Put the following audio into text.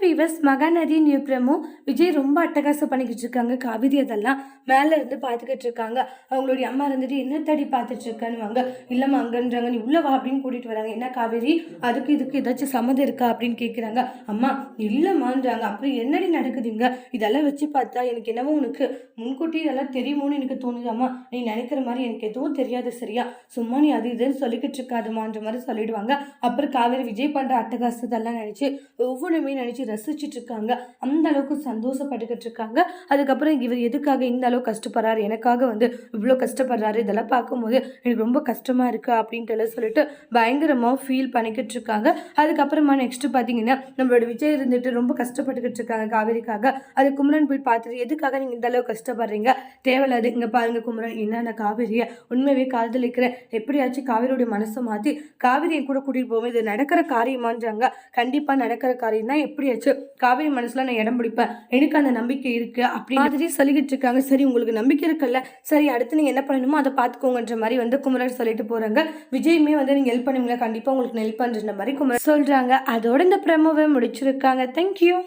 Viewers Mahanadi நியூப்ரமும் Vijay ரொம்ப அட்டகாசம் பண்ணிக்கிட்டு இருக்காங்க. காவிரி அதெல்லாம் மேலே இருந்து பார்த்துக்கிட்டு இருக்காங்க. அவங்களுடைய அம்மா இருந்துட்டு என்ன தடி பார்த்துட்டு இருக்கான்னு இல்லைம்மா அங்கன்றாங்க. நீ உள்ள வா அப்படின்னு கூட்டிட்டு வராங்க. என்ன காவேரி அதுக்கு இதுக்கு ஏதாச்சும் சம்மதம் இருக்கா அப்படின்னு கேட்குறாங்க. அம்மா இல்லைம்மான்றாங்க. அப்புறம் என்னடி நடக்குதுங்க இதெல்லாம் வச்சு பார்த்தா எனக்கு என்னவோ உனக்கு முன்கூட்டி இதெல்லாம் தெரியுமோன்னு எனக்கு தோணுதாம்மா. நீ நினைக்கிற மாதிரி எனக்கு எதுவும் தெரியாது சரியா, சும்மா நீ அது இதுன்னு சொல்லிக்கிட்டு இருக்காதுமான்ற மாதிரி சொல்லிடுவாங்க. அப்புறம் காவேரி விஜய் பண்ணுற அட்டகாசத்தெல்லாம் நினச்சி ஒவ்வொன்றுமே நினச்சி ரசிச்சுட்டு இருக்காங்க. அந்த அளவுக்கு சந்தோஷப்பட்டுக்கிட்டு இருக்காங்க. அதுக்கப்புறம் இவர் எதுக்காக இந்த அளவுக்கு கஷ்டப்படுறாரு, எனக்காக இவ்வளோ கஷ்டப்படுறாரு, இதெல்லாம் பார்க்கும்போது எனக்கு ரொம்ப கஷ்டமா இருக்கு அப்படின்ட்டு எல்லாம் சொல்லிட்டு பயங்கரமாக ஃபீல் பண்ணிக்கிட்டு இருக்காங்க. அதுக்கப்புறமா நெக்ஸ்ட் பார்த்தீங்கன்னா நம்மளோட விஜய் இருந்துட்டு ரொம்ப கஷ்டப்பட்டுக்கிட்டு இருக்காங்க காவேரிக்காக. அது குமரன் போய் பார்த்துட்டு எதுக்காக நீங்கள் இந்த அளவுக்கு கஷ்டப்படுறீங்க, தேவையில்லாது இங்கே பாருங்க குமரன், என்ன நான் காவேரியை உண்மையாகவே காதலிக்கிறேன், எப்படியாச்சும் காவேரியோடைய மனசை மாற்றி காவேரியை கூட கூட்டிகிட்டு போவோம், இது நடக்கிற காரியமான்றாங்க. கண்டிப்பாக நடக்கிற காரியம் தான், எப்படியாச்சும் காவேரி மனசுல நான் இடம் பிடிப்பேன், எனக்கு அந்த நம்பிக்கை இருக்கு அப்படி மாதிரி சொல்லிக்கிட்டு இருக்காங்க. சரி உங்களுக்கு நம்பிக்கை இருக்குல்ல, சரி அடுத்து நீங்க என்ன பண்ணணுமோ அதை பார்த்துக்கோங்கன்ற மாதிரி குமரன் சொல்லிட்டு போறாங்க. விஜயுமே நீங்க ஹெல்ப் பண்ணுவீங்களா, கண்டிப்பா உங்களுக்கு ஹெல்ப் பண்ற மாதிரி குமரன் சொல்றாங்க. அதோட இந்த ப்ரோமோவை முடிச்சிருக்காங்க. தேங்க்யூ.